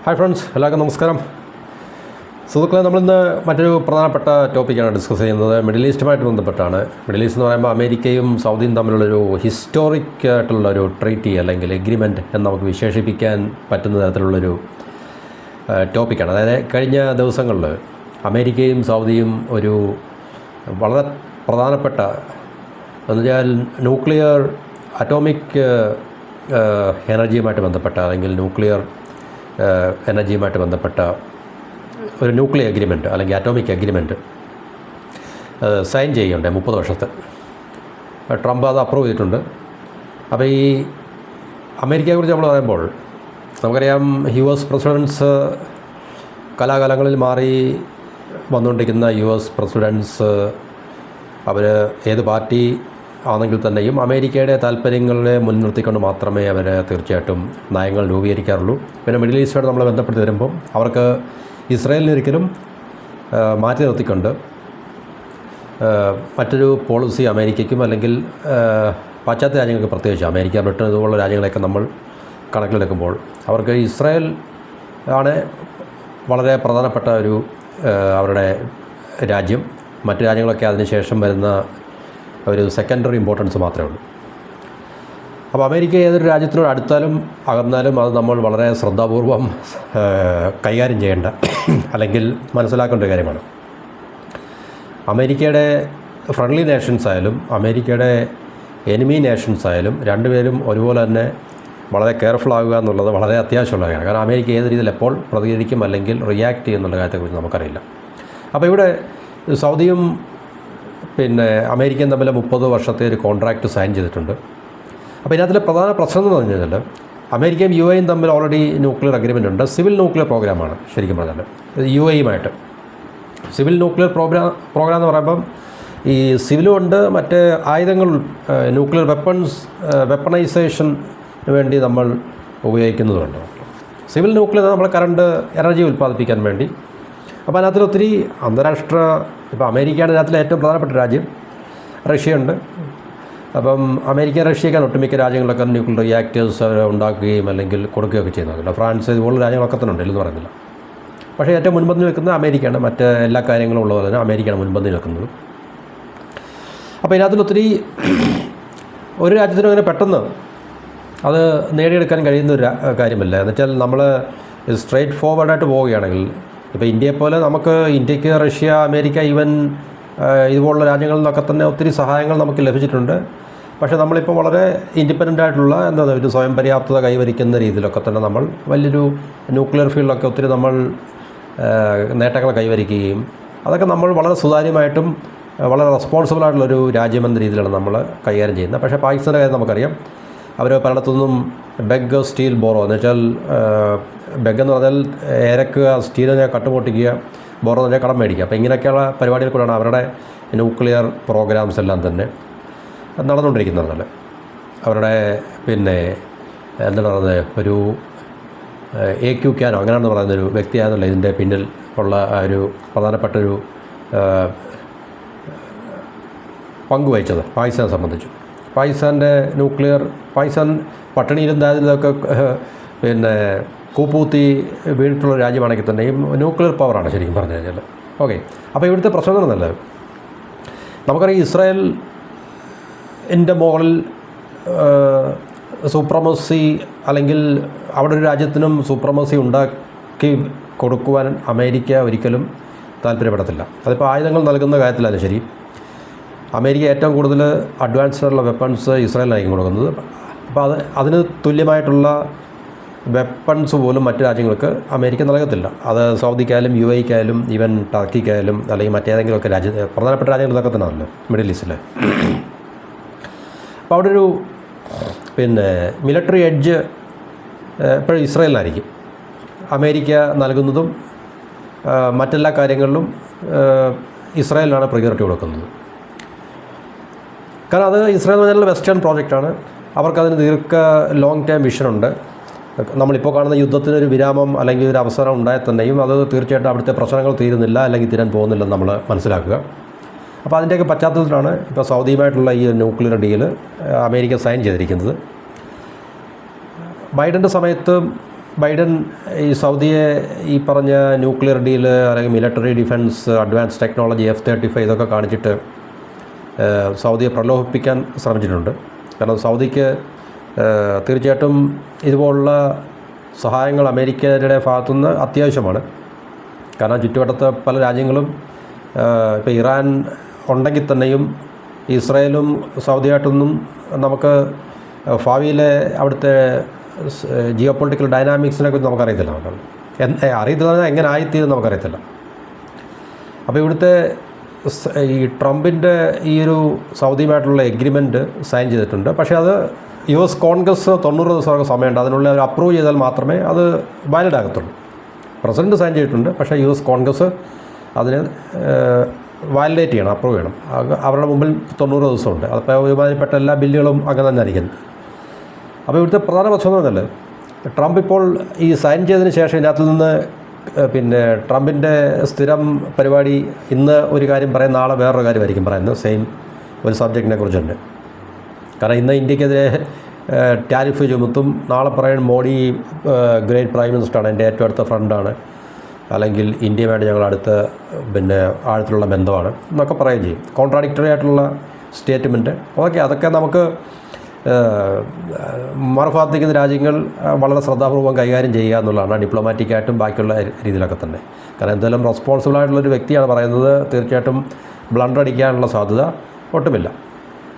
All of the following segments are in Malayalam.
ഹായ് ഫ്രണ്ട്സ്, എല്ലാവർക്കും നമസ്കാരം. സുഹൃത്തുക്കളെ, നമ്മളിന്ന് മറ്റൊരു പ്രധാനപ്പെട്ട ടോപ്പിക്കാണ് ഡിസ്കസ് ചെയ്യുന്നത്. മിഡിൽ ഈസ്റ്റുമായിട്ട് ബന്ധപ്പെട്ടാണ്. മിഡിൽ ഈസ്റ്റ് എന്ന് പറയുമ്പോൾ അമേരിക്കയും സൗദിയും തമ്മിലുള്ളൊരു ഹിസ്റ്റോറിക് ആയിട്ടുള്ളൊരു ട്രീറ്റി അല്ലെങ്കിൽ എഗ്രിമെൻറ്റ് എന്ന് നമുക്ക് വിശേഷിപ്പിക്കാൻ പറ്റുന്ന തരത്തിലുള്ളൊരു ടോപ്പിക്കാണ്. അതായത് കഴിഞ്ഞ ദിവസങ്ങളിൽ അമേരിക്കയും സൗദിയും ഒരു വളരെ പ്രധാനപ്പെട്ട എന്നുവെച്ചാൽ ന്യൂക്ലിയർ അറ്റോമിക് എനർജിയുമായിട്ട് ബന്ധപ്പെട്ട അല്ലെങ്കിൽ ന്യൂക്ലിയർ എനർജിയുമായിട്ട് ബന്ധപ്പെട്ട ഒരു ന്യൂക്ലിയർ അഗ്രിമെൻറ്റ് അല്ലെങ്കിൽ അറ്റോമിക് അഗ്രിമെൻറ്റ് സൈൻ ചെയ്യുന്നുണ്ട് 30 വർഷത്തെ. ട്രംപ് അത് അപ്രൂവ് ചെയ്തിട്ടുണ്ട്. അപ്പോൾ ഈ അമേരിക്കയെക്കുറിച്ച് നമ്മൾ പറയുമ്പോൾ നമുക്കറിയാം, US പ്രസിഡൻസ് കലാകാലങ്ങളിൽ മാറി വന്നുകൊണ്ടിരിക്കുന്ന US പ്രസിഡൻസ് അവർ ഏത് പാർട്ടി ആണെങ്കിൽ തന്നെയും അമേരിക്കയുടെ താല്പര്യങ്ങളെ മുൻനിർത്തിക്കൊണ്ട് മാത്രമേ അവർ തീർച്ചയായിട്ടും നയങ്ങൾ രൂപീകരിക്കാറുള്ളൂ. പിന്നെ മിഡിൽ ഈസ്റ്റോട് നമ്മൾ ബന്ധപ്പെട്ട് വരുമ്പോൾ അവർക്ക് ഇസ്രായേലിനെ ഒരിക്കലും മാറ്റി നിർത്തിക്കൊണ്ട് മറ്റൊരു പോളിസി അമേരിക്കയ്ക്കും അല്ലെങ്കിൽ പാശ്ചാത്യ രാജ്യങ്ങൾക്ക്, പ്രത്യേകിച്ച് അമേരിക്ക, ബ്രിട്ടൻ ഇതുപോലുള്ള രാജ്യങ്ങളെയൊക്കെ നമ്മൾ കണക്കിലെടുക്കുമ്പോൾ അവർക്ക് ഇസ്രായേൽ ആണ് വളരെ പ്രധാനപ്പെട്ട ഒരു അവരുടെ രാജ്യം. മറ്റു രാജ്യങ്ങളൊക്കെ അതിനുശേഷം വരുന്ന ഒരു സെക്കൻഡറി ഇമ്പോർട്ടൻസ് മാത്രമേ ഉള്ളൂ. അപ്പോൾ അമേരിക്ക ഏതൊരു രാജ്യത്തിനോട് അടുത്താലും അകന്നാലും അത് നമ്മൾ വളരെ ശ്രദ്ധാപൂർവം കൈകാര്യം ചെയ്യേണ്ട അല്ലെങ്കിൽ മനസ്സിലാക്കേണ്ട ഒരു കാര്യമാണ്. അമേരിക്കയുടെ ഫ്രണ്ട്ലി നേഷൻസ് ആയാലും അമേരിക്കയുടെ എനിമി നേഷൻസ് ആയാലും രണ്ടുപേരും ഒരുപോലെ തന്നെ വളരെ കെയർഫുൾ ആകുക എന്നുള്ളത് വളരെ അത്യാവശ്യമുള്ള കാര്യമാണ്. കാരണം അമേരിക്ക ഏത് രീതിയിൽ എപ്പോൾ പ്രതികരിക്കും അല്ലെങ്കിൽ റിയാക്ട് ചെയ്യുന്നുള്ള കാര്യത്തെക്കുറിച്ച് നമുക്കറിയില്ല. അപ്പോൾ ഇവിടെ സൗദിയും പിന്നെ അമേരിക്കയും തമ്മിൽ 30 വർഷത്തെ ഒരു കോൺട്രാക്റ്റ് സൈൻ ചെയ്തിട്ടുണ്ട്. അപ്പോൾ ഇതിനകത്തിലെ പ്രധാന പ്രശ്നം എന്ന് പറഞ്ഞു കഴിഞ്ഞാൽ അമേരിക്കയും UAEയും തമ്മിൽ ഓൾറെഡി ന്യൂക്ലിയർ അഗ്രിമെൻ്റ് ഉണ്ട്. സിവിൽ ന്യൂക്ലിയർ പ്രോഗ്രാമാണ് ശരിക്കും പറഞ്ഞാൽ. UAEയുമായിട്ട് സിവിൽ ന്യൂക്ലിയർ പ്രോഗ്രാം എന്ന് പറയുമ്പം ഈ സിവിലും ഉണ്ട്, മറ്റ് ആയുധങ്ങൾ ന്യൂക്ലിയർ വെപ്പണൈസേഷന് വേണ്ടി നമ്മൾ ഉപയോഗിക്കുന്നതുണ്ട്. സിവിൽ ന്യൂക്ലിയർ നമ്മൾ കറണ്ട് എനർജി ഉൽപ്പാദിപ്പിക്കാൻ വേണ്ടി. അപ്പോൾ അതിനകത്തൊത്തിരി അന്താരാഷ്ട്ര, ഇപ്പോൾ അമേരിക്കയാണ് ഇതിനകത്തിലെ ഏറ്റവും പ്രധാനപ്പെട്ട രാജ്യം. റഷ്യയുണ്ട്. അപ്പം അമേരിക്ക, റഷ്യയൊക്കെയാണ് ഒട്ടുമിക്ക രാജ്യങ്ങളൊക്കെ ന്യൂക്ലിയർ റിയാക്ടേഴ്സ് ഉണ്ടാക്കുകയും അല്ലെങ്കിൽ കൊടുക്കുകയൊക്കെ ചെയ്യുന്നുണ്ട്. ഫ്രാൻസ് ഇതുപോലുള്ള രാജ്യങ്ങളൊക്കെ തന്നെ ഉണ്ട്, ഇല്ലെന്ന് പറയുന്നില്ല. പക്ഷേ ഏറ്റവും മുൻപന്തിൽ നിൽക്കുന്നത് അമേരിക്കയാണ്. മറ്റ് എല്ലാ കാര്യങ്ങളും ഉള്ളത് തന്നെ അമേരിക്കയാണ് മുൻപന്തിൽ നിൽക്കുന്നത്. അപ്പോൾ ഇതിനകത്തൊത്തിരി ഒരു രാജ്യത്തിനും അങ്ങനെ പെട്ടെന്ന് അത് നേടിയെടുക്കാൻ കഴിയുന്ന ഒരു കാര്യമല്ല. എന്നുവെച്ചാൽ നമ്മൾ സ്ട്രെയിറ്റ് ഫോർവേഡായിട്ട് പോവുകയാണെങ്കിൽ ഇപ്പോൾ ഇന്ത്യയെപ്പോലെ നമുക്ക് ഇന്ത്യക്ക് റഷ്യ, അമേരിക്ക, ഈവൻ ഇതുപോലുള്ള രാജ്യങ്ങളിൽ നിന്നൊക്കെ തന്നെ ഒത്തിരി സഹായങ്ങൾ നമുക്ക് ലഭിച്ചിട്ടുണ്ട്. പക്ഷേ നമ്മളിപ്പോൾ വളരെ ഇൻഡിപെൻഡൻ്റ് ആയിട്ടുള്ള ഒരു സ്വയം പര്യാപ്തത കൈവരിക്കുന്ന രീതിയിലൊക്കെ തന്നെ നമ്മൾ വലിയൊരു ന്യൂക്ലിയർ ഫീൽഡിലൊക്കെ ഒത്തിരി നമ്മൾ നേട്ടങ്ങൾ കൈവരിക്കുകയും അതൊക്കെ നമ്മൾ വളരെ സുതാര്യമായിട്ടും വളരെ റെസ്പോൺസിബിളായിട്ടുള്ളൊരു രാജ്യമെന്ന രീതിയിലാണ് നമ്മൾ കൈകാര്യം ചെയ്യുന്നത്. പക്ഷേ പാകിസ്ഥാൻ്റെ കാര്യം നമുക്കറിയാം. അവർ പലയിടത്തുനിന്നും ബെഗ് സ്റ്റീൽ ബോറോ എന്ന് വെച്ചാൽ ബെഗ് എന്ന് പറഞ്ഞാൽ ഇരക്കുക, സ്റ്റീലിനെ കട്ടുപൊട്ടിക്കുക, ബോറോ എന്ന് പറഞ്ഞാൽ കടം മേടിക്കുക. അപ്പോൾ ഇങ്ങനെയൊക്കെയുള്ള പരിപാടികൾ കൂടെയാണ് അവരുടെ ന്യൂക്ലിയർ പ്രോഗ്രാംസ് എല്ലാം തന്നെ നടന്നുകൊണ്ടിരിക്കുന്നത്. അവരുടെ പിന്നെ എന്താണ് പറയുന്നത്, ഒരു AQ ക്യാനോ അങ്ങനെയാണെന്ന് പറയുന്നൊരു വ്യക്തിയാണെന്നുള്ള ഇതിൻ്റെ പിന്നിൽ ഉള്ള ഒരു പ്രധാനപ്പെട്ടൊരു പങ്കുവഹിച്ചത് പാകിസ്ഥാനെ സംബന്ധിച്ചു. പാകിസ്ഥാൻ്റെ ന്യൂക്ലിയർ, പാകിസ്ഥാൻ പട്ടിണിയിലുണ്ടായതിലൊക്കെ പിന്നെ കൂപ്പൂത്തി വീണിട്ടുള്ള രാജ്യമാണെങ്കിൽ തന്നെയും ന്യൂക്ലിയർ പവറാണ് ശരിക്കും പറഞ്ഞു കഴിഞ്ഞാൽ. ഓക്കെ, അപ്പോൾ ഇവിടുത്തെ പ്രശ്നം എന്നല്ല, നമുക്കറിയാം ഇസ്രായേലിൻ്റെ മുകളിൽ സൂപ്രമസി അല്ലെങ്കിൽ അവിടെ ഒരു രാജ്യത്തിനും സൂപ്രമസി ഉണ്ടാക്കി കൊടുക്കുവാൻ അമേരിക്ക ഒരിക്കലും താല്പര്യപ്പെടത്തില്ല. അതിപ്പോൾ ആയുധങ്ങൾ നൽകുന്ന കാര്യത്തിലാണ് ശരി. അമേരിക്ക ഏറ്റവും കൂടുതൽ അഡ്വാൻസ്ഡ് ആയിട്ടുള്ള വെപ്പൺസ് ഇസ്രായേലിനായിരിക്കും കൊടുക്കുന്നത്. അപ്പോൾ അതിന് തുല്യമായിട്ടുള്ള വെപ്പൺസ് പോലും മറ്റു രാജ്യങ്ങൾക്ക് അമേരിക്ക നൽകത്തില്ല. അത് സൗദിക്കായാലും UAEക്കായാലും ഈവൻ ടർക്കിക്കായാലും അല്ലെങ്കിൽ മറ്റേതെങ്കിലുമൊക്കെ പ്രധാനപ്പെട്ട രാജ്യങ്ങളിലൊക്കെ തന്നെ ആണല്ലോ മിഡിൽ ഈസ്റ്റിൽ. അപ്പോൾ അവിടെ ഒരു പിന്നെ മിലിറ്ററി എഡ്ജ് എപ്പോഴും ഇസ്രായേലിനായിരിക്കും. അമേരിക്ക നൽകുന്നതും മറ്റെല്ലാ കാര്യങ്ങളിലും ഇസ്രായേലിനാണ് പ്രിയോറിറ്റി കൊടുക്കുന്നത്. കാരണം അത് ഇസ്രായേൽ എന്ന് പറഞ്ഞാൽ വെസ്റ്റേൺ പ്രോജക്റ്റാണ്. അവർക്കതിന് ലോങ് ടേം വിഷനുണ്ട്. നമ്മളിപ്പോൾ കാണുന്ന യുദ്ധത്തിനൊരു വിരാമം അല്ലെങ്കിൽ ഒരു അവസരം ഉണ്ടായാൽ തന്നെയും അത് തീർച്ചയായിട്ടും അവിടുത്തെ പ്രശ്നങ്ങൾ തീരുന്നില്ല അല്ലെങ്കിൽ തീരാൻ പോകുന്നില്ലെന്ന് നമ്മൾ മനസ്സിലാക്കുക. അപ്പോൾ അതിൻ്റെയൊക്കെ പശ്ചാത്തലത്തിലാണ് ഇപ്പോൾ സൗദിയുമായിട്ടുള്ള ഈ ന്യൂക്ലിയർ ഡീല് അമേരിക്ക സൈൻ ചെയ്തിരിക്കുന്നത്. ബൈഡൻ്റെ സമയത്ത് ബൈഡൻ ഈ സൗദിയെ ഈ പറഞ്ഞ ന്യൂക്ലിയർ ഡീല് അല്ലെങ്കിൽ military defence, advance technology, F-35 ഇതൊക്കെ കാണിച്ചിട്ട് സൗദിയെ പ്രലോഭിപ്പിക്കാൻ ശ്രമിച്ചിട്ടുണ്ട്. കാരണം സൗദിക്ക് തീർച്ചയായിട്ടും ഇതുപോലുള്ള സഹായങ്ങൾ അമേരിക്കയുടെ ഭാഗത്തുനിന്ന് അത്യാവശ്യമാണ്. കാരണം ചുറ്റുവട്ടത്ത് പല രാജ്യങ്ങളും ഇപ്പോൾ ഇറാൻ ഉണ്ടെങ്കിൽ തന്നെയും ഇസ്രായേലും സൗദിയായിട്ടൊന്നും നമുക്ക് ഭാവിയിലെ അവിടുത്തെ ജിയോ പൊളിറ്റിക്കൽ ഡൈനാമിക്സിനെ കുറിച്ച് നമുക്കറിയത്തില്ല. അറിയത്തില്ല എങ്ങനെ ആയിത്തീരും നമുക്കറിയത്തില്ല. അപ്പോൾ ഇവിടുത്തെ ഈ ട്രംപിൻ്റെ ഈ ഒരു സൗദിയുമായിട്ടുള്ള എഗ്രിമെൻറ്റ് സൈൻ ചെയ്തിട്ടുണ്ട്. പക്ഷേ അത് US കോൺഗ്രസ് 90 ദിവസമൊക്കെ സമയമുണ്ട്. അതിനുള്ള അവർ അപ്രൂവ് ചെയ്താൽ മാത്രമേ അത് വാലിഡ് ആകത്തുള്ളൂ. പ്രസിഡന്റ് സൈൻ ചെയ്തിട്ടുണ്ട്, പക്ഷേ US കോൺഗ്രസ് അതിന് വാലിഡേറ്റ് ചെയ്യണം, അപ്രൂവ് ചെയ്യണം. അവരുടെ മുമ്പിൽ 90 ദിവസമുണ്ട്. അപ്പോൾ ഒരുമാതിരിപ്പെട്ട എല്ലാ ബില്ലുകളും അങ്ങനെ തന്നെ ആയിരിക്കും. അപ്പോൾ ഇവിടുത്തെ പ്രധാന പ്രശ്നം എന്ന് പറഞ്ഞാൽ ട്രംപ് ഇപ്പോൾ ഈ സൈൻ ചെയ്തതിന് ശേഷം ഇതിനകത്ത് നിന്ന് പിന്നെ ട്രംപിൻ്റെ സ്ഥിരം പരിപാടി ഇന്ന് ഒരു കാര്യം പറയും, നാളെ വേറൊരു കാര്യമായിരിക്കും പറയുന്നത്, സെയിം ഒരു സബ്ജക്റ്റിനെ കുറിച്ച് തന്നെ. കാരണം ഇന്ന് ഇന്ത്യക്കെതിരെ ടാരിഫ് ചുമത്തും, നാളെ പറയും മോഡി ഗ്രേറ്റ് പ്രൈം മിനിസ്റ്ററാണ്, എൻ്റെ ഏറ്റവും അടുത്ത ഫ്രണ്ടാണ്, അല്ലെങ്കിൽ ഇന്ത്യയുമായിട്ട് ഞങ്ങൾ അടുത്ത പിന്നെ ആഴത്തിലുള്ള ബന്ധമാണ് എന്നൊക്കെ പറയുകയും ചെയ്യും. കോൺട്രാഡിക്ടറി ആയിട്ടുള്ള സ്റ്റേറ്റ്മെൻറ്റ് അതൊക്കെ നമുക്ക് മറുഭാഗത്തേക്കുന്ന രാജ്യങ്ങൾ വളരെ ശ്രദ്ധാപൂർവ്വം കൈകാര്യം ചെയ്യുക എന്നുള്ളതാണ്, ഡിപ്ലോമാറ്റിക്കായിട്ടും ബാക്കിയുള്ള രീതിയിലൊക്കെ തന്നെ. കാരണം എന്തായാലും റെസ്പോൺസിബിളായിട്ടുള്ളൊരു വ്യക്തിയാണ് പറയുന്നത്, തീർച്ചയായിട്ടും ബ്ലണ്ടർ അടിക്കാനുള്ള സാധ്യത ഒട്ടുമില്ല.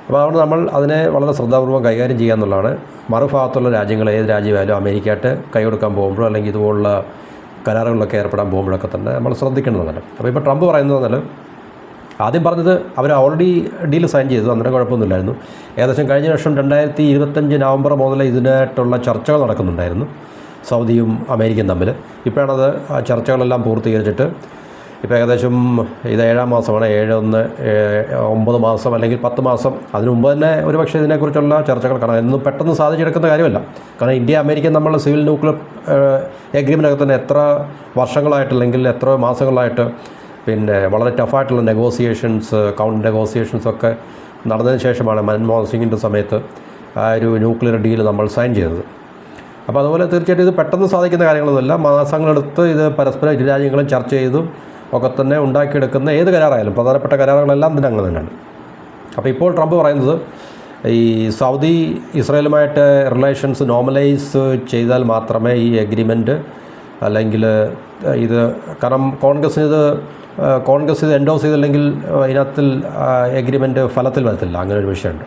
അപ്പോൾ അതുകൊണ്ട് നമ്മൾ അതിനെ വളരെ ശ്രദ്ധാപൂർവ്വം കൈകാര്യം ചെയ്യുക എന്നുള്ളതാണ്. മറുഭാഗത്തുള്ള രാജ്യങ്ങൾ, ഏത് രാജ്യമായാലും അമേരിക്കയായിട്ട് കൈ കൊടുക്കാൻ പോകുമ്പോഴോ അല്ലെങ്കിൽ ഇതുപോലുള്ള കരാറുകളിലൊക്കെ ഏർപ്പെടാൻ പോകുമ്പോഴൊക്കെ തന്നെ നമ്മൾ ശ്രദ്ധിക്കേണ്ടതാണ്. അപ്പോൾ ഇപ്പോൾ ട്രംപ് പറയുന്നത് പറഞ്ഞാൽ ആദ്യം പറഞ്ഞത് അവർ ഓൾറെഡി ഡീൽ സൈൻ ചെയ്തു, അന്നേരം കുഴപ്പമൊന്നുമില്ലായിരുന്നു. ഏകദേശം കഴിഞ്ഞ വർഷം 2025 നവംബർ മുതൽ ഇതിനായിട്ടുള്ള ചർച്ചകൾ നടക്കുന്നുണ്ടായിരുന്നു സൗദിയും അമേരിക്കയും തമ്മിൽ. ഇപ്പോഴാണത് ആ ചർച്ചകളെല്ലാം പൂർത്തീകരിച്ചിട്ട് ഇപ്പോൾ ഏകദേശം ഇത് 7ാം മാസമാണ്, 9 മാസം അല്ലെങ്കിൽ 10 മാസം. അതിനു മുമ്പ് തന്നെ ഒരുപക്ഷെ ഇതിനെക്കുറിച്ചുള്ള ചർച്ചകൾ കാണാം. എന്നും പെട്ടെന്ന് സാധിച്ചെടുക്കുന്ന കാര്യമല്ല. കാരണം ഇന്ത്യ അമേരിക്ക നമ്മൾ സിവിൽ ന്യൂക്ലിയർ എഗ്രിമെൻ്റൊക്കെ തന്നെ എത്ര വർഷങ്ങളായിട്ടല്ലെങ്കിൽ എത്ര മാസങ്ങളായിട്ട് പിന്നെ വളരെ ടഫായിട്ടുള്ള നെഗോസിയേഷൻസ്, കൗണ്ടർ നെഗോസിയേഷൻസൊക്കെ നടന്നതിന് ശേഷമാണ് മൻമോഹൻ സിംഗിൻ്റെ സമയത്ത് ആ ഒരു ന്യൂക്ലിയർ ഡീൽ നമ്മൾ സൈൻ ചെയ്തത്. അപ്പോൾ അതുപോലെ തീർച്ചയായിട്ടും ഇത് പെട്ടെന്ന് സാധിക്കുന്ന കാര്യങ്ങളൊന്നുമില്ല. മാസങ്ങളെടുത്ത് ഇത് പരസ്പരം ഇരു രാജ്യങ്ങളും ചർച്ച ചെയ്തും ഒക്കെ തന്നെ ഉണ്ടാക്കിയെടുക്കുന്ന ഏത് കരാറായാലും പ്രധാനപ്പെട്ട കരാറുകളെല്ലാം തന്നെ അങ്ങനെ തന്നെയാണ്. അപ്പോൾ ഇപ്പോൾ ട്രംപ് പറയുന്നത് ഈ സൗദി ഇസ്രായേലുമായിട്ട് റിലേഷൻസ് നോർമലൈസ് ചെയ്താൽ മാത്രമേ ഈ എഗ്രിമെൻറ്റ് അല്ലെങ്കിൽ ഇത്, കാരണം കോൺഗ്രസ് ഇത് എൻഡോസ് ചെയ്തില്ലെങ്കിൽ ഇതിനകത്തിൽ എഗ്രിമെൻറ്റ് ഫലത്തിൽ വരത്തില്ല, അങ്ങനെ ഒരു വിഷയമുണ്ട്.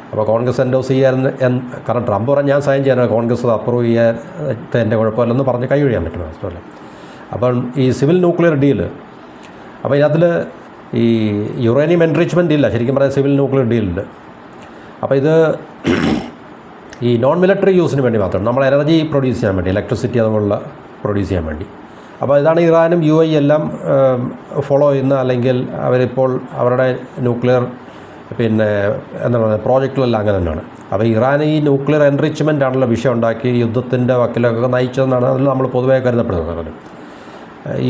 അപ്പോൾ കോൺഗ്രസ് എൻഡോസ് ചെയ്യാൻ, കാരണം ട്രംപ് പറഞ്ഞാൽ ഞാൻ സൈൻ ചെയ്യാനാണ്, കോൺഗ്രസ് അപ്രൂവ് ചെയ്യാൻ എൻ്റെ കുഴപ്പമില്ലെന്ന് പറഞ്ഞ് കൈ ഒഴിയാൻ പറ്റും മനസ്സിലല്ലേ. അപ്പം ഈ സിവിൽ ന്യൂക്ലിയർ ഡീല്, അപ്പോൾ ഇതിനകത്തിൽ ഈ യുറേനിയം എൻറിച്ച്മെൻ്റ് ഇല്ല, ശരിക്കും പറയാൻ സിവിൽ ന്യൂക്ലിയർ ഡീലുണ്ട്. അപ്പോൾ ഇത് ഈ നോൺ മിലിറ്ററി യൂസിന് വേണ്ടി മാത്രമാണ്, നമ്മൾ എനർജി പ്രൊഡ്യൂസ് ചെയ്യാൻ വേണ്ടി, ഇലക്ട്രിസിറ്റി അതുപോലുള്ള പ്രൊഡ്യൂസ് ചെയ്യാൻ വേണ്ടി. അപ്പോൾ ഇതാണ് ഇറാനും UAE എല്ലാം ഫോളോ ചെയ്യുന്ന, അല്ലെങ്കിൽ അവരിപ്പോൾ അവരുടെ ന്യൂക്ലിയർ പിന്നെ എന്താ പറയുക പ്രോജക്റ്റുകളെല്ലാം അങ്ങനെ തന്നെയാണ്. അപ്പോൾ ഇറാൻ ഈ ന്യൂക്ലിയർ എൻറിച്ച്മെൻ്റ് ആണല്ലോ വിഷയം ഉണ്ടാക്കി യുദ്ധത്തിൻ്റെ വക്കിലൊക്കെ നയിച്ചതെന്നാണ് അതിൽ നമ്മൾ പൊതുവെ കരുതപ്പെടുന്നത്.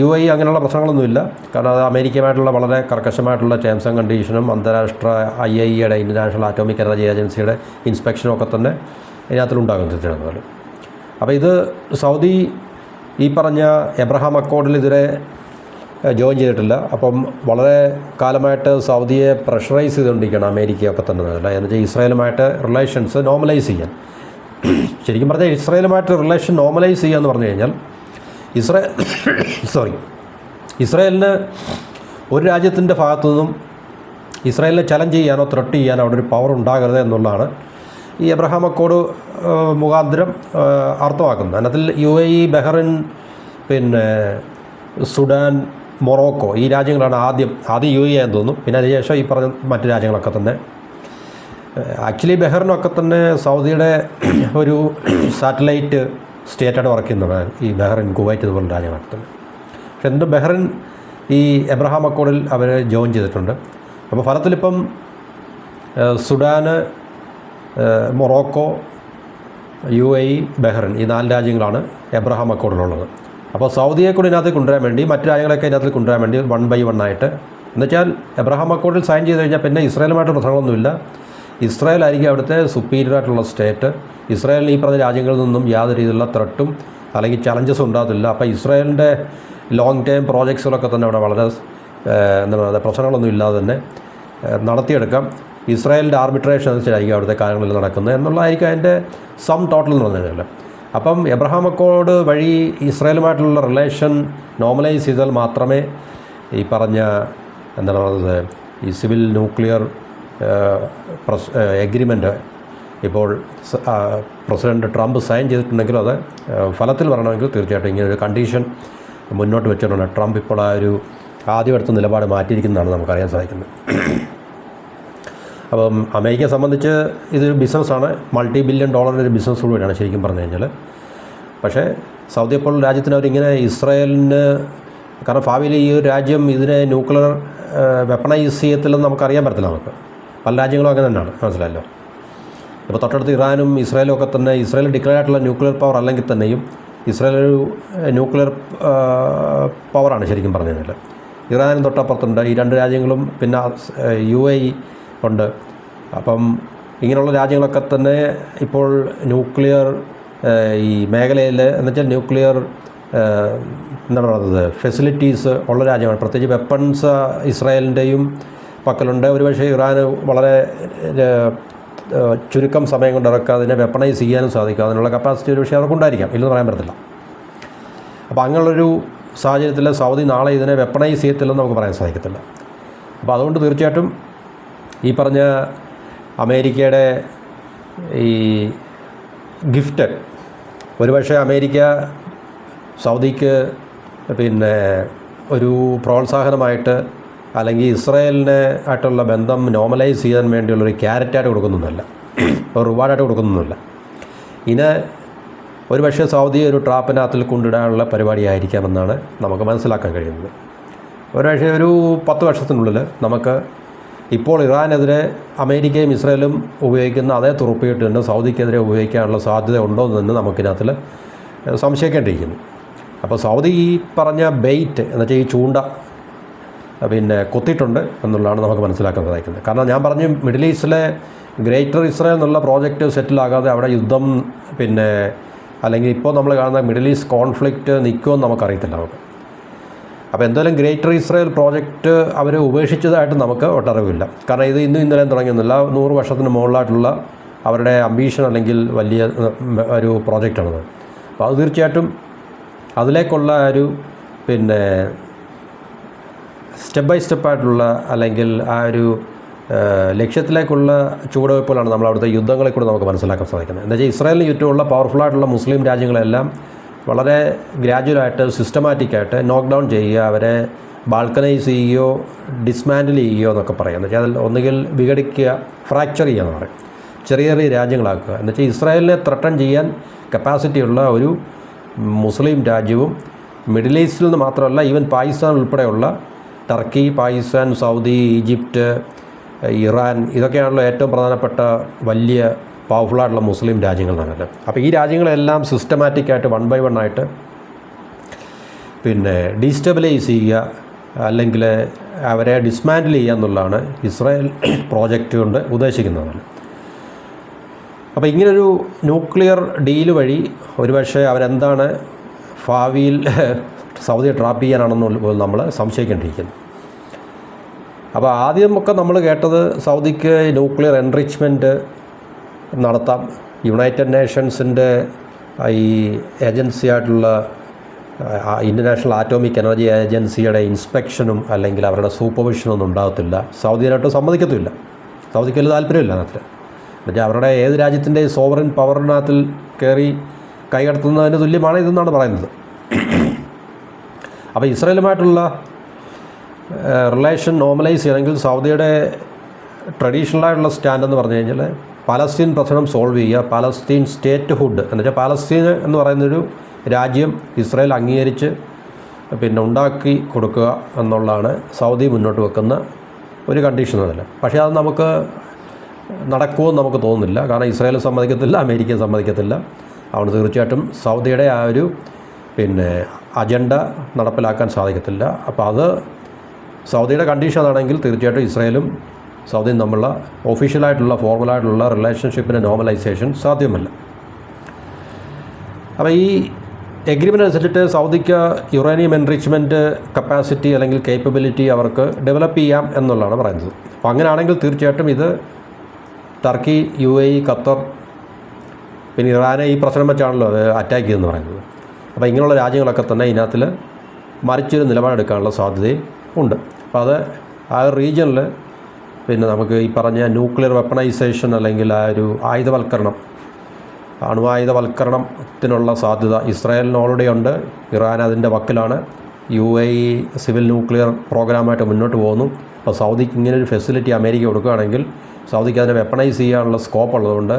UAE അങ്ങനെയുള്ള പ്രശ്നങ്ങളൊന്നുമില്ല, കാരണം അത് അമേരിക്കയുമായിട്ടുള്ള വളരെ കർക്കശമായിട്ടുള്ള ടേംസ് ആൻഡ് കണ്ടീഷനും അന്താരാഷ്ട്ര IAEA ഇൻ്റർനാഷണൽ ആറ്റോമിക് എനർജി ഏജൻസിയുടെ ഇൻസ്പെക്ഷനും ഒക്കെ തന്നെ ഇതിനകത്തിലുണ്ടാകും തീർച്ചയായിട്ടും. അപ്പോൾ ഇത് സൗദി ഈ പറഞ്ഞ എബ്രഹാം അക്കോർഡിൽ ഇതുവരെ ജോയിൻ ചെയ്തിട്ടില്ല. അപ്പം വളരെ കാലമായിട്ട് സൗദിയെ പ്രഷറൈസ് ചെയ്തുകൊണ്ടിരിക്കുകയാണ് അമേരിക്കയൊക്കെ തന്നെ, അല്ല എന്ന് വെച്ചാൽ ഇസ്രായേലുമായിട്ട് റിലേഷൻസ് നോർമലൈസ് ചെയ്യാൻ. ശരിക്കും പറഞ്ഞാൽ ഇസ്രായേലുമായിട്ട് റിലേഷൻ നോർമലൈസ് ചെയ്യുക എന്ന് പറഞ്ഞു കഴിഞ്ഞാൽ ഇസ്രായേലിന് ഒരു രാജ്യത്തിൻ്റെ ഭാഗത്തു നിന്നും ഇസ്രായേലിനെ ചലഞ്ച് ചെയ്യാനോ ത്രെട്ട് ചെയ്യാനോ അവിടെ ഒരു പവർ ഉണ്ടാകരുത് എന്നുള്ളതാണ് ഈ എബ്രഹാം അക്കോർഡ് മുഖാന്തരം അർത്ഥമാക്കുന്നത്. അതിനകത്തിൽ UAE, ബഹ്റൈൻ, പിന്നെ സുഡാൻ, മൊറോക്കോ ഈ രാജ്യങ്ങളാണ് ആദ്യം UAE ആയെന്ന് തോന്നുന്നു. പിന്നെ അതിനുശേഷം ഈ പറഞ്ഞ മറ്റു രാജ്യങ്ങളൊക്കെ തന്നെ. ആക്ച്വലി ബഹ്റിനൊക്കെ തന്നെ സൗദിയുടെ ഒരു സാറ്റലൈറ്റ് സ്റ്റേറ്റായിട്ട് വർക്ക് ചെയ്യുന്നതാണ് ഈ ബഹ്റൈൻ, കുവൈറ്റ് ഇതുപോലുള്ള രാജ്യങ്ങളൊക്കെ തന്നെ. പക്ഷേ എന്നിട്ട് ബഹ്റൈൻ ഈ എബ്രഹാം അക്കോർഡിൽ അവർ ജോയിൻ ചെയ്തിട്ടുണ്ട്. അപ്പോൾ ഫലത്തിലിപ്പം സുഡാന്, മൊറോക്കോ, UAE, ബഹ്റൈൻ ഈ 4 രാജ്യങ്ങളാണ് എബ്രഹാം അക്കോർഡിലുള്ളത്. അപ്പോൾ സൗദിയെ കൂടി ഇതിനകത്ത് കൊണ്ടുവരാൻ വേണ്ടി മറ്റു രാജ്യങ്ങളൊക്കെ ഇതിനകത്ത് കൊണ്ടുവരാൻ വേണ്ടി 1 by 1 ആയിട്ട്, എന്നുവെച്ചാൽ എബ്രഹാം അക്കോർഡിൽ സൈൻ ചെയ്ത് കഴിഞ്ഞാൽ പിന്നെ ഇസ്രായേലുമായിട്ട് പ്രശ്നങ്ങളൊന്നുമില്ല. ഇസ്രായേൽ ആയിരിക്കും അവിടുത്തെ സുപ്പീരിയർ ആയിട്ടുള്ള സ്റ്റേറ്റ്. ഇസ്രായേലിന് ഈ പറഞ്ഞ രാജ്യങ്ങളിൽ നിന്നും യാതൊരു രീതിയിലുള്ള ത്രെട്ടും അല്ലെങ്കിൽ ചലഞ്ചസ് ഉണ്ടാകത്തില്ല. അപ്പോൾ ഇസ്രായേലിൻ്റെ ലോങ് ടൈം പ്രോജക്ട്സുകളൊക്കെ തന്നെ അവിടെ വളരെ എന്താണ് പറയുക പ്രശ്നങ്ങളൊന്നും ഇല്ലാതെ തന്നെ നടത്തിയെടുക്കാം. ഇസ്രായേലിൻ്റെ ആർബിട്രേഷൻ അനുസരിച്ചായിരിക്കും അവിടുത്തെ കാര്യങ്ങളിൽ നടക്കുന്നത് എന്നുള്ളതായിരിക്കും അതിൻ്റെ സം ടോട്ടൽ എന്ന് പറഞ്ഞു കഴിഞ്ഞാൽ. അപ്പം എബ്രഹാം അക്കോർഡ് വഴി ഇസ്രായേലുമായിട്ടുള്ള റിലേഷൻ നോർമലൈസ് ചെയ്താൽ മാത്രമേ ഈ പറഞ്ഞ എന്താണ് പറയുന്നത് ഈ സിവിൽ ന്യൂക്ലിയർ എഗ്രിമെൻറ്റ് ഇപ്പോൾ പ്രസിഡൻറ്റ് ട്രംപ് സൈൻ ചെയ്തിട്ടുണ്ടെങ്കിലും അത് ഫലത്തിൽ വരണമെങ്കിൽ തീർച്ചയായിട്ടും ഇങ്ങനൊരു കണ്ടീഷൻ മുന്നോട്ട് വെച്ചിട്ടുണ്ട്. ട്രംപ് ഇപ്പോൾ ആ ഒരു ആദ്യം എടുത്ത നിലപാട് മാറ്റിയിരിക്കുന്നതാണ് നമുക്കറിയാൻ സാധിക്കുന്നത്. അപ്പം അമേരിക്കയെ സംബന്ധിച്ച് ഇതൊരു ബിസിനസ്സാണ്, മൾട്ടി ബില്യൺ ഡോളറിൻ്റെ ഒരു ബിസിനസ് കൂടിയാണ് ശരിക്കും പറഞ്ഞു കഴിഞ്ഞാൽ. പക്ഷേ സൗദി ഇപ്പോൾ രാജ്യത്തിന് അവരിങ്ങനെ ഇസ്രായേലിന്, കാരണം ഭാവിയിൽ ഈ ഒരു രാജ്യം ഇതിനെ ന്യൂക്ലിയർ വെപ്പണൈസ് ചെയ്യത്തില്ലെന്ന് നമുക്കറിയാൻ പറ്റില്ല. നമുക്ക് പല രാജ്യങ്ങളും അങ്ങനെ തന്നെയാണ്, മനസ്സിലായല്ലോ. ഇപ്പോൾ തൊട്ടടുത്ത് ഇറാനും ഇസ്രായേലും ഒക്കെ തന്നെ ഇസ്രായേൽ ഡിക്ലെയർ ആയിട്ടുള്ള ന്യൂക്ലിയർ പവർ അല്ലെങ്കിൽ തന്നെയും ഇസ്രായേൽ ഒരു ന്യൂക്ലിയർ പവറാണ് ശരിക്കും പറഞ്ഞു കഴിഞ്ഞാൽ. ഇറാനും തൊട്ടപ്പുറത്തുണ്ട്. ഈ രണ്ട് രാജ്യങ്ങളും പിന്നെ UAE ഉണ്ട്. അപ്പം ഇങ്ങനെയുള്ള രാജ്യങ്ങളൊക്കെ തന്നെ ഇപ്പോൾ ന്യൂക്ലിയർ ഈ മേഖലയിൽ എന്നുവെച്ചാൽ ന്യൂക്ലിയർ എന്താണ് പറയുന്നത് ഫെസിലിറ്റീസ് ഉള്ള രാജ്യമാണ്. പ്രത്യേകിച്ച് വെപ്പൺസ് ഇസ്രായേലിൻ്റെയും പക്കലുണ്ട്. ഒരുപക്ഷെ ഇറാന് വളരെ ചുരുക്കം സമയം കൊണ്ട് ഇറക്കുക അതിനെ വെപ്പണൈസ് ചെയ്യാനും സാധിക്കും. അതിനുള്ള കപ്പാസിറ്റി ഒരു പക്ഷേ അവർക്കുണ്ടായിരിക്കാം, ഇല്ലെന്ന് പറയാൻ പറ്റത്തില്ല. അപ്പോൾ അങ്ങനെയുള്ളൊരു സാഹചര്യത്തിൽ സൗദി നാളെ ഇതിനെ വെപ്പണൈസ് ചെയ്യത്തില്ലെന്ന് നമുക്ക് പറയാൻ സാധിക്കത്തില്ല. അപ്പോൾ അതുകൊണ്ട് തീർച്ചയായിട്ടും ഈ പറഞ്ഞ അമേരിക്കയുടെ ഈ ഗിഫ്റ്റ് ഒരുപക്ഷെ അമേരിക്ക സൗദിക്ക് പിന്നെ ഒരു പ്രോത്സാഹനമായിട്ട് അല്ലെങ്കിൽ ഇസ്രായേലിനെ ആയിട്ടുള്ള ബന്ധം നോർമലൈസ് ചെയ്യാൻ വേണ്ടിയുള്ളൊരു ക്യാരറ്റായിട്ട് കൊടുക്കുന്നൊന്നുമല്ല, ഒരു റിവാർഡായിട്ട് കൊടുക്കുന്നൊന്നുമില്ല. ഇതിനെ ഒരുപക്ഷെ സൗദി ഒരു ട്രാപ്പിനകത്തിൽ കൊണ്ടിടാനുള്ള പരിപാടിയായിരിക്കാമെന്നാണ് നമുക്ക് മനസ്സിലാക്കാൻ കഴിയുന്നത്. ഒരുപക്ഷെ ഒരു 10 വർഷത്തിനുള്ളിൽ നമുക്ക് ഇപ്പോൾ ഇറാനെതിരെ അമേരിക്കയും ഇസ്രായേലും ഉപയോഗിക്കുന്ന അതേ തുറുപ്പിയിട്ട് തന്നെ സൗദിക്കെതിരെ ഉപയോഗിക്കാനുള്ള സാധ്യത ഉണ്ടോ എന്ന് തന്നെ നമുക്കിതിനകത്തിൽ സംശയിക്കേണ്ടിയിരിക്കുന്നു. അപ്പോൾ സൗദി ഈ പറഞ്ഞ ബെയ്റ്റ് എന്നുവെച്ചാൽ ഈ ചൂണ്ട പിന്നെ കുത്തിയിട്ടുണ്ട് എന്നുള്ളതാണ് നമുക്ക് മനസ്സിലാക്കാൻ സാധിക്കുന്നത്. കാരണം ഞാൻ പറഞ്ഞു മിഡിൽ ഈസ്റ്റിലെ ഗ്രേറ്റർ ഇസ്രായേൽ എന്നുള്ള പ്രോജക്റ്റ് സെറ്റിലാകാതെ അവിടെ യുദ്ധം പിന്നെ അല്ലെങ്കിൽ ഇപ്പോൾ നമ്മൾ കാണുന്ന മിഡിൽ ഈസ്റ്റ് കോൺഫ്ലിക്റ്റ് നിൽക്കുമെന്ന് നമുക്കറിയത്തില്ല നമുക്ക്. അപ്പോൾ എന്തായാലും ഗ്രേറ്റർ ഇസ്രായേൽ പ്രോജക്റ്റ് അവർ ഉപേക്ഷിച്ചതായിട്ട് നമുക്ക് ഒട്ടറിവില്ല. കാരണം ഇത് ഇന്നും ഇന്നലെയും തുടങ്ങിയൊന്നുമില്ല, 100 വർഷത്തിന് മുകളിലായിട്ടുള്ള അവരുടെ അംബീഷൻ അല്ലെങ്കിൽ വലിയ ഒരു പ്രോജക്റ്റാണത്. അപ്പോൾ അത് തീർച്ചയായിട്ടും അതിലേക്കുള്ള ഒരു പിന്നെ സ്റ്റെപ്പ് ബൈ സ്റ്റെപ്പായിട്ടുള്ള അല്ലെങ്കിൽ ആ ഒരു ലക്ഷ്യത്തിലേക്കുള്ള ചുവടുവയ്പ്പുകളാണ് നമ്മൾ അവിടുത്തെ യുദ്ധങ്ങളെ കൂടെ നമുക്ക് മനസ്സിലാക്കാൻ സാധിക്കുന്നത്. എന്താ വെച്ചാൽ ഇസ്രായേലിന് ചുറ്റുമുള്ള പവർഫുള്ളായിട്ടുള്ള മുസ്ലിം രാജ്യങ്ങളെല്ലാം വളരെ ഗ്രാജുവലായിട്ട് സിസ്റ്റമാറ്റിക്കായിട്ട് നോക്ക് ഡൗൺ ചെയ്യുക, അവരെ ബാൾക്കനൈസ് ചെയ്യുകയോ ഡിസ്മാൻഡിൽ ചെയ്യുകയോ എന്നൊക്കെ പറയാം. എന്ന് വെച്ചാൽ അതിൽ ഒന്നുകിൽ വിഘടിക്കുക, ഫ്രാക്ചർ ചെയ്യുക എന്ന് പറയും, ചെറിയ ചെറിയ രാജ്യങ്ങളാക്കുക. എന്ന് വെച്ചാൽ ഇസ്രായേലിനെ ത്രട്ടൺ ചെയ്യാൻ കപ്പാസിറ്റിയുള്ള ഒരു മുസ്ലിം രാജ്യവും മിഡിൽ ഈസ്റ്റിൽ നിന്ന് മാത്രമല്ല ഈവൻ പാകിസ്ഥാൻ ഉൾപ്പെടെയുള്ള Turkey, Pakistan, Saudi, Egypt, Iran ഇതൊക്കെയാണല്ലോ ഏറ്റവും പ്രധാനപ്പെട്ട വലിയ പവർഫുള്ളായിട്ടുള്ള മുസ്ലിം രാജ്യങ്ങളാണല്ലോ. അപ്പോൾ ഈ രാജ്യങ്ങളെല്ലാം സിസ്റ്റമാറ്റിക്കായിട്ട് 1 by 1 ആയിട്ട് പിന്നെ ഡീസ്റ്റെബിലൈസ് ചെയ്യുക അല്ലെങ്കിൽ അവരെ ഡിസ്മാൻഡിൽ ചെയ്യുക എന്നുള്ളതാണ് ഇസ്രായേൽ പ്രോജക്റ്റ് കൊണ്ട് ഉദ്ദേശിക്കുന്നത്. അപ്പോൾ ഇങ്ങനൊരു ന്യൂക്ലിയർ ഡീല് വഴി ഒരുപക്ഷെ അവരെന്താണ് ഭാവിയിൽ സൗദിയെ ട്രാപ്പ് ചെയ്യാനാണെന്ന് നമ്മൾ സംശയിക്കേണ്ടിയിരിക്കുന്നു. അപ്പോൾ ആദ്യമൊക്കെ നമ്മൾ കേട്ടത് സൗദിക്ക് ന്യൂക്ലിയർ എൻറിച്ച്മെൻറ്റ് നടത്താം, യുണൈറ്റഡ് നേഷൻസിൻ്റെ ഈ ഏജൻസിയായിട്ടുള്ള ഇൻ്റർനാഷണൽ ആറ്റോമിക് എനർജി ഏജൻസിയുടെ ഇൻസ്പെക്ഷനും അല്ലെങ്കിൽ അവരുടെ സൂപ്പർവിഷനൊന്നും ഉണ്ടാകത്തില്ല, സൗദിയായിട്ട് സമ്മതിക്കത്തുമില്ല. സൗദിക്ക് വലിയ താല്പര്യമില്ല അതിനകത്ത്. എന്നുവെച്ചാൽ അവരുടെ ഏത് രാജ്യത്തിൻ്റെ സോവറിൻ പവറിനകത്തിൽ കയറി കൈകടത്തുന്നതിന് തുല്യമാണ് ഇതെന്നാണ് പറയുന്നത്. അപ്പോൾ ഇസ്രായേലുമായിട്ടുള്ള റിലേഷൻ നോർമലൈസ് ചെയ്യണമെങ്കിൽ സൗദിയുടെ ട്രഡീഷണലായിട്ടുള്ള സ്റ്റാൻഡ് എന്ന് പറഞ്ഞു കഴിഞ്ഞാൽ പാലസ്തീൻ പ്രശ്നം സോൾവ് ചെയ്യുക, പാലസ്തീൻ സ്റ്റേറ്റ്ഹുഡ് എന്ന് വെച്ചാൽ പാലസ്തീൻ എന്ന് പറയുന്നൊരു രാജ്യം ഇസ്രായേൽ അംഗീകരിച്ച് പിന്നെ ഉണ്ടാക്കി കൊടുക്കുക എന്നുള്ളതാണ് സൗദി മുന്നോട്ട് വെക്കുന്ന ഒരു കണ്ടീഷൻ അതല്ല. പക്ഷേ അത് നമുക്ക് നടക്കുമെന്ന് നമുക്ക് തോന്നുന്നില്ല. കാരണം ഇസ്രായേൽ സമ്മതിക്കത്തില്ല, അമേരിക്ക സമ്മതിക്കത്തില്ല. അതുകൊണ്ട് തീർച്ചയായിട്ടും സൗദിയുടെ ആ ഒരു പിന്നെ അജണ്ട നടപ്പിലാക്കാൻ സാധിക്കത്തില്ല. അപ്പോൾ അത് സൗദിയുടെ കണ്ടീഷൻ അതാണെങ്കിൽ തീർച്ചയായിട്ടും ഇസ്രായേലും സൗദിയും തമ്മിലുള്ള ഒഫീഷ്യലായിട്ടുള്ള ഫോർമലായിട്ടുള്ള റിലേഷൻഷിപ്പിൻ്റെ നോർമലൈസേഷൻ സാധ്യമല്ല. അപ്പോൾ ഈ എഗ്രിമെൻ്റ് അനുസരിച്ചിട്ട് സൗദിക്ക് യുറേനിയം എൻറിച്ച്മെൻറ്റ് കപ്പാസിറ്റി അല്ലെങ്കിൽ കേപ്പബിലിറ്റി അവർക്ക് ഡെവലപ്പ് ചെയ്യാം എന്നുള്ളതാണ് പറയുന്നത്. അപ്പോൾ അങ്ങനെയാണെങ്കിൽ തീർച്ചയായിട്ടും ഇത് ടർക്കി, UAE, ഖത്തർ, പിന്നെ ഇറാനെ ഈ പ്രശ്നം വെച്ചാണല്ലോ അത് അറ്റാക്ക് ചെയ്തെന്ന് പറയുന്നത്. അപ്പോൾ ഇങ്ങനെയുള്ള രാജ്യങ്ങളൊക്കെ തന്നെ ഇതിനകത്തിൽ മറിച്ചൊരു നിലപാടെടുക്കാനുള്ള സാധ്യതയും ഉണ്ട്. അപ്പോൾ അത് ആ റീജിയനിൽ പിന്നെ നമുക്ക് ഈ പറഞ്ഞ ന്യൂക്ലിയർ വെപ്പണൈസേഷൻ അല്ലെങ്കിൽ ആ ഒരു ആയുധവൽക്കരണം, അണുവായുധവൽക്കരണത്തിനുള്ള സാധ്യത ഇസ്രായേലിന് ഓൾറെഡി ഉണ്ട്. ഇറാൻ അതിൻ്റെ വക്കിലാണ്. UAE സിവിൽ ന്യൂക്ലിയർ പ്രോഗ്രാമായിട്ട് മുന്നോട്ട് പോകുന്നു. അപ്പോൾ സൗദിക്ക് ഇങ്ങനൊരു ഫെസിലിറ്റി അമേരിക്ക കൊടുക്കുകയാണെങ്കിൽ സൗദിക്ക് അതിനെ വെപ്പണൈസ് ചെയ്യാനുള്ള സ്കോപ്പ് ഉള്ളതുകൊണ്ട്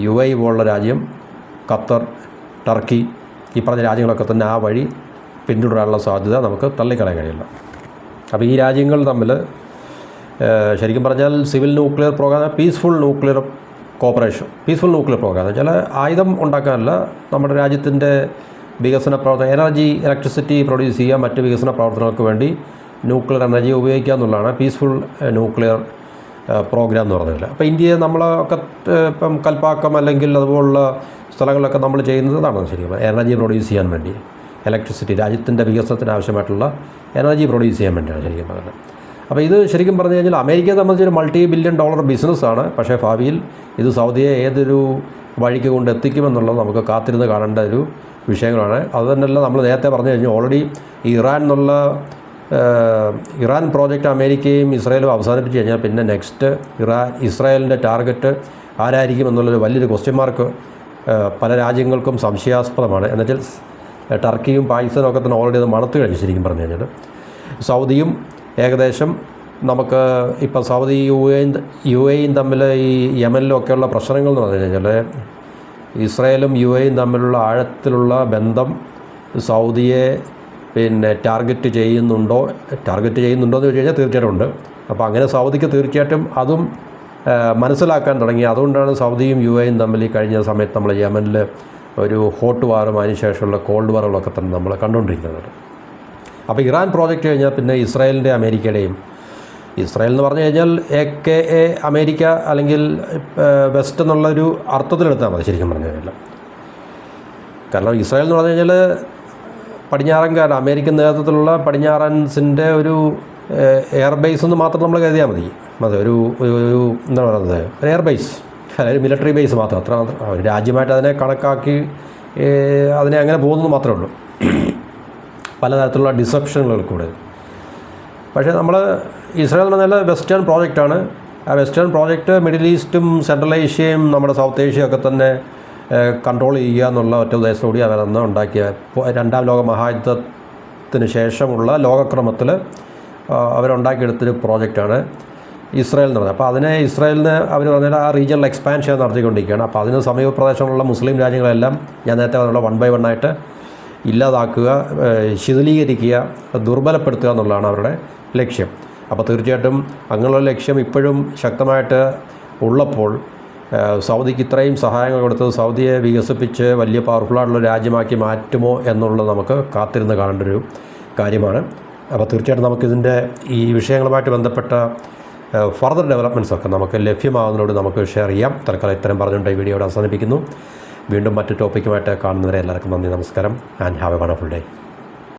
UAE പോലുള്ള രാജ്യം, ഖത്തർ, ടർക്കി ഈ പറഞ്ഞ രാജ്യങ്ങളൊക്കെ തന്നെ ആ വഴി പിന്തുടരാനുള്ള സാധ്യത നമുക്ക് തള്ളിക്കളയാൻ കഴിയില്ല. അപ്പോൾ ഈ രാജ്യങ്ങൾ തമ്മിൽ ശരിക്കും പറഞ്ഞാൽ civil nuclear program, peaceful nuclear cooperation, peaceful nuclear program എന്ന് വെച്ചാൽ ആയുധം ഉണ്ടാക്കാനല്ല, നമ്മുടെ രാജ്യത്തിൻ്റെ വികസന പ്രവർത്തനം, എനർജി, ഇലക്ട്രിസിറ്റി പ്രൊഡ്യൂസ് ചെയ്യുക, മറ്റ് വികസന പ്രവർത്തനങ്ങൾക്ക് വേണ്ടി ന്യൂക്ലിയർ എനർജി ഉപയോഗിക്കുക എന്നുള്ളതാണ് പീസ്ഫുൾ ന്യൂക്ലിയർ പ്രോഗ്രാം എന്ന് പറഞ്ഞില്ല. അപ്പോൾ ഇന്ത്യയെ നമ്മളൊക്കെ ഇപ്പം കൽപ്പാക്കം അല്ലെങ്കിൽ അതുപോലുള്ള സ്ഥലങ്ങളിലൊക്കെ നമ്മൾ ചെയ്യുന്നത് അതാണ് ശരിക്കും എനർജി പ്രൊഡ്യൂസ് ചെയ്യാൻ വേണ്ടി, ഇലക്ട്രിസിറ്റി, രാജ്യത്തിൻ്റെ വികസനത്തിന് ആവശ്യമായിട്ടുള്ള എനർജി പ്രൊഡ്യൂസ് ചെയ്യാൻ വേണ്ടിയാണ് ശരിക്കും പറഞ്ഞത്. അപ്പോൾ ഇത് ശരിക്കും പറഞ്ഞു കഴിഞ്ഞാൽ അമേരിക്കയെ സംബന്ധിച്ചൊരു $multi-billion ബിസിനസ്സാണ്. പക്ഷേ ഭാവിയിൽ ഇത് സൗദിയെ ഏതൊരു വഴിക്ക് കൊണ്ട് എത്തിക്കുമെന്നുള്ളത് നമുക്ക് കാത്തിരുന്ന് കാണേണ്ട ഒരു വിഷയങ്ങളാണ്. അതുതന്നെയല്ല, നമ്മൾ നേരത്തെ പറഞ്ഞു കഴിഞ്ഞാൽ ഓൾറെഡി ഇറാൻ പ്രോജക്റ്റ് അമേരിക്കയും ഇസ്രായേലും അവസാനിപ്പിച്ച് കഴിഞ്ഞാൽ പിന്നെ നെക്സ്റ്റ് ഇസ്രായേലിൻ്റെ ടാർഗറ്റ് ആരായിരിക്കും എന്നുള്ളൊരു വലിയൊരു ക്വസ്റ്റ്യൻ മാർക്ക് പല രാജ്യങ്ങൾക്കും സംശയാസ്പദമാണ്. എന്നുവെച്ചാൽ ടർക്കിയും പാകിസ്ഥാനും ഒക്കെ തന്നെ ഓൾറെഡി അത് മണത്ത് കഴിഞ്ഞു. ശരിക്കും പറഞ്ഞു കഴിഞ്ഞാൽ സൗദിയും ഏകദേശം നമുക്ക് ഇപ്പോൾ സൗദി UAEയും തമ്മിൽ ഈ യമനിലും ഒക്കെയുള്ള പ്രശ്നങ്ങൾ എന്ന് പറഞ്ഞു കഴിഞ്ഞാൽ ഇസ്രായേലും UAEയും തമ്മിലുള്ള ആഴത്തിലുള്ള ബന്ധം സൗദിയെ പിന്നെ ടാർഗറ്റ് ചെയ്യുന്നുണ്ടോ എന്ന് ചോദിച്ചു കഴിഞ്ഞാൽ തീർച്ചയായിട്ടും ഉണ്ട്. അപ്പോൾ അങ്ങനെ സൗദിക്ക് തീർച്ചയായിട്ടും അതും മനസ്സിലാക്കാൻ തുടങ്ങി. അതുകൊണ്ടാണ് സൗദിയും UAEയും തമ്മിൽ ഈ കഴിഞ്ഞ സമയത്ത് നമ്മൾ യമനിൽ ഒരു ഹോട്ട് വാറും അതിനുശേഷമുള്ള കോൾഡ് വാറുകളൊക്കെ തന്നെ നമ്മൾ കണ്ടുകൊണ്ടിരിക്കുന്നത്. അപ്പോൾ ഇറാൻ പ്രോജക്റ്റ് കഴിഞ്ഞാൽ പിന്നെ ഇസ്രായേലിൻ്റെ അമേരിക്കയുടെയും, ഇസ്രായേൽ എന്ന് പറഞ്ഞു കഴിഞ്ഞാൽ AKA അമേരിക്ക അല്ലെങ്കിൽ വെസ്റ്റ് എന്നുള്ളൊരു അർത്ഥത്തിലെടുത്താൽ മതി ശരിക്കും പറഞ്ഞു കഴിഞ്ഞാൽ. കാരണം ഇസ്രായേൽ എന്ന് പറഞ്ഞു കഴിഞ്ഞാൽ പടിഞ്ഞാറൻകാരൻ, അമേരിക്കൻ നേതൃത്വത്തിലുള്ള പടിഞ്ഞാറൻസിൻ്റെ ഒരു എയർബേസ് എന്ന് മാത്രം നമ്മൾ കരുതിയാൽ മതി. അതെ, ഒരു എന്താ പറയുന്നത്, ഒരു എയർബേസ്, അതായത് മിലിറ്ററി ബേസ് മാത്രം, അത്ര ഒരു രാജ്യമായിട്ട് അതിനെ കണക്കാക്കി അതിനെ അങ്ങനെ പോകുന്നത് മാത്രമേ ഉള്ളൂ, പലതരത്തിലുള്ള ഡിസപ്ഷനുകൾ കൂടെ. പക്ഷേ നമ്മൾ ഇസ്രായേൽ എന്ന് പറഞ്ഞാൽ വെസ്റ്റേൺ പ്രോജക്റ്റാണ്. ആ വെസ്റ്റേൺ പ്രോജക്റ്റ് മിഡിൽ ഈസ്റ്റും സെൻട്രൽ ഏഷ്യയും നമ്മുടെ സൗത്ത് ഏഷ്യയും ഒക്കെ തന്നെ കൺട്രോൾ ചെയ്യുക എന്നുള്ള ഒറ്റ ഉദ്ദേശത്തോടെ അവരന്ന് ഉണ്ടാക്കിയ രണ്ടാം ലോക മഹായുദ്ധത്തിന് ശേഷമുള്ള ലോകക്രമത്തിൽ അവരുണ്ടാക്കിയെടുത്തൊരു പ്രോജക്റ്റാണ് ഇസ്രായേൽ എന്ന് പറഞ്ഞത്. അപ്പോൾ അതിനെ ഇസ്രായേലിന് അവർ പറഞ്ഞാൽ ആ റീജിയണൽ എക്സ്പാൻഷൻ നടത്തിക്കൊണ്ടിരിക്കുകയാണ്. അപ്പോൾ അതിന് സമീപ പ്രദേശമുള്ള മുസ്ലിം രാജ്യങ്ങളെല്ലാം ഞാൻ നേരത്തെ പറഞ്ഞുള്ള 1 by 1 ആയിട്ട് ഇല്ലാതാക്കുക, ശിഥിലീകരിക്കുക, ദുർബലപ്പെടുത്തുക എന്നുള്ളതാണ് അവരുടെ ലക്ഷ്യം. അപ്പോൾ തീർച്ചയായിട്ടും അങ്ങനെയുള്ള ലക്ഷ്യം ഇപ്പോഴും ശക്തമായിട്ട് ഉള്ളപ്പോൾ സൗദിക്ക് ഇത്രയും സഹായങ്ങൾ കൊടുത്തത് സൗദിയെ വികസിപ്പിച്ച് വലിയ പവർഫുള്ളായിട്ടുള്ള രാജ്യമാക്കി മാറ്റുമോ എന്നുള്ളത് നമുക്ക് കാത്തിരുന്ന് കാണേണ്ട ഒരു കാര്യമാണ്. അപ്പോൾ തീർച്ചയായിട്ടും നമുക്കിതിൻ്റെ ഈ വിഷയങ്ങളുമായിട്ട് ബന്ധപ്പെട്ട ഫർദർ ഡെവലപ്മെൻറ്റ്സൊക്കെ നമുക്ക് ലഭ്യമാകുന്നതിനോട് നമുക്ക് ഷെയർ ചെയ്യാം. തൽക്കാലം ഇത്തരം പറഞ്ഞുകൊണ്ട് ഈ വീഡിയോ അവസാനിപ്പിക്കുന്നു. വീണ്ടും മറ്റു ടോപ്പിക്കുമായിട്ട് കാണുന്നവരെ എല്ലാവർക്കും നന്ദി, നമസ്കാരം, and have A wonderful day.